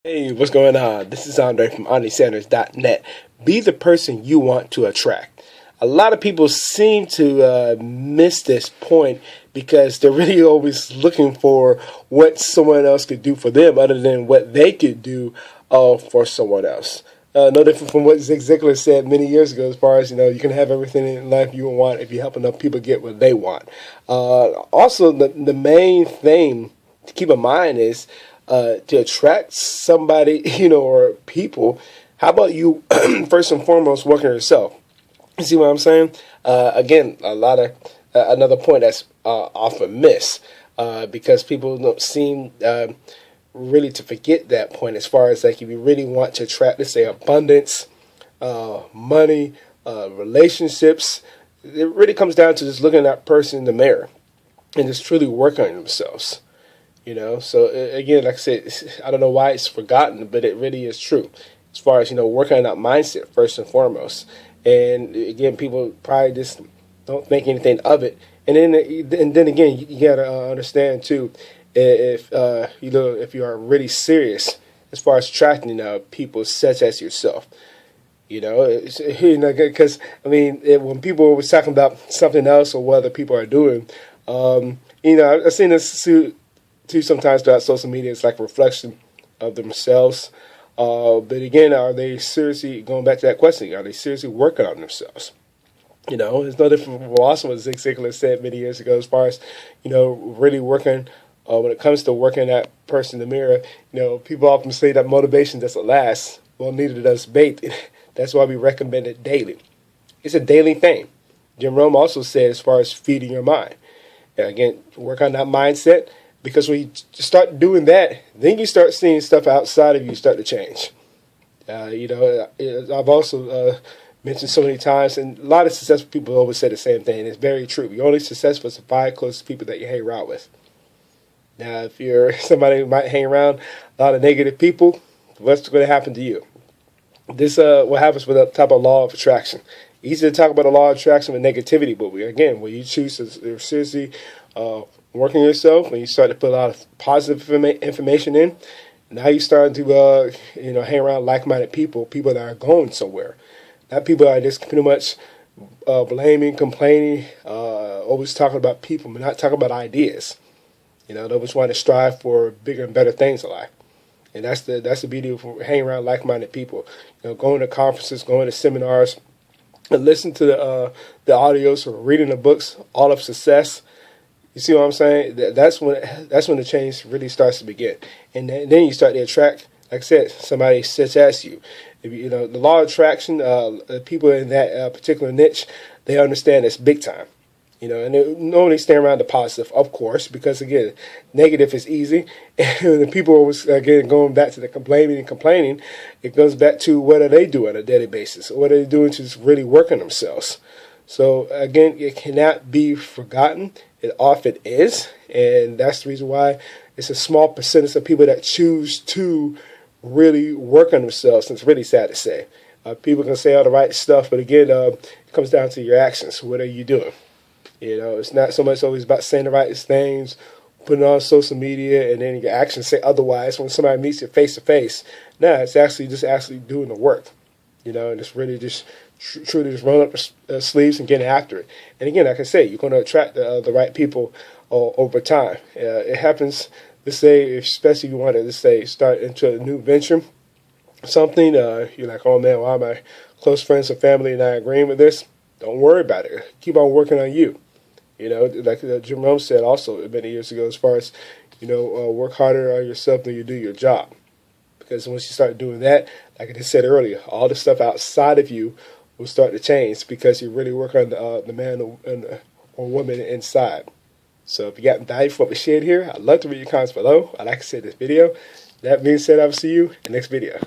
Hey, what's going on? This is Andre from AndreSanders.net. Be the person you want to attract. A lot of people seem to miss this point because they're really always looking for what someone else could do for them other than what they could do for someone else. No different from what Zig Ziglar said many years ago as far as, you can have everything in life you want if you help enough people get what they want. Also, the main thing to keep in mind is to attract somebody, or people, how about you first and foremost working yourself? You see what I'm saying? Again, another point that's often missed because people don't seem really to forget that point as far as like if you really want to attract, let's say, abundance, money, relationships, it really comes down to just looking at that person in the mirror and just truly working on themselves. So again, like I said, I don't know why it's forgotten, but it really is true. As far as, working on that mindset first and foremost. And again, people probably just don't think anything of it. And then again, you gotta understand too, if if you are really serious as far as attracting people such as yourself. Because when people are always talking about something else or what other people are doing, I've seen this too sometimes throughout social media. It's like a reflection of themselves. But again, are they seriously, going back to that question, are they seriously working on themselves? It's no different from also what Zig Ziglar said many years ago as far as, really working, when it comes to working that person in the mirror. People often say that motivation doesn't last. Well, neither does bathing. That's why we recommend it daily. It's a daily thing. Jim Rome also said as far as feeding your mind. And again, work on that mindset. Because when you start doing that, then you start seeing stuff outside of you start to change. I've also mentioned so many times, and a lot of successful people always say the same thing, and it's very true. You're only successful as the 5 closest people that you hang around with. Now, if you're somebody who might hang around a lot of negative people, what's going to happen to you? This what happens with the type of law of attraction. Easy to talk about the law of attraction with negativity, but when you choose to seriously working yourself, when you start to put a lot of positive information in, now you start to hang around like-minded people that are going somewhere. Not people that are just pretty much blaming, complaining, always talking about people, but not talking about ideas. They always want to strive for bigger and better things in life. And that's the beauty of hanging around like-minded people. Going to conferences, going to seminars, and listen to the audios or reading the books, All of Success. You see what I'm saying? That's when the change really starts to begin, and then you start to attract, like I said, somebody such as you. The law of attraction, people in that particular niche, they understand this big time. And they normally stay around the positive, of course, because again, negative is easy, and the people always again going back to the complaining. It goes back to what are they doing on a daily basis, or what are they doing to just really work on themselves. So again, it cannot be forgotten. It often is, and that's the reason why it's a small percentage of people that choose to really work on themselves. And it's really sad to say. People can say all the right stuff, but again, it comes down to your actions. What are you doing? It's not so much always about saying the right things, putting it on social media, and then your actions say otherwise when somebody meets you face to face. No, it's actually doing the work. And it's really just truly just rolling up the sleeves and getting after it. And again, like I say, you're going to attract the right people over time. It happens, let's say, especially if you want to, let's say, start into a new venture, something, you're like, oh man, why my close friends and family and I agreeing with this? Don't worry about it. Keep on working on you. Like Jim Rome said also many years ago, as far as, work harder on yourself than you do your job. Because once you start doing that, like I just said earlier, all the stuff outside of you will start to change because you really work on the man or woman inside. So if you got value from what we shared here, I'd love to read your comments below. I'd like to say this video. That being said, I will see you in the next video.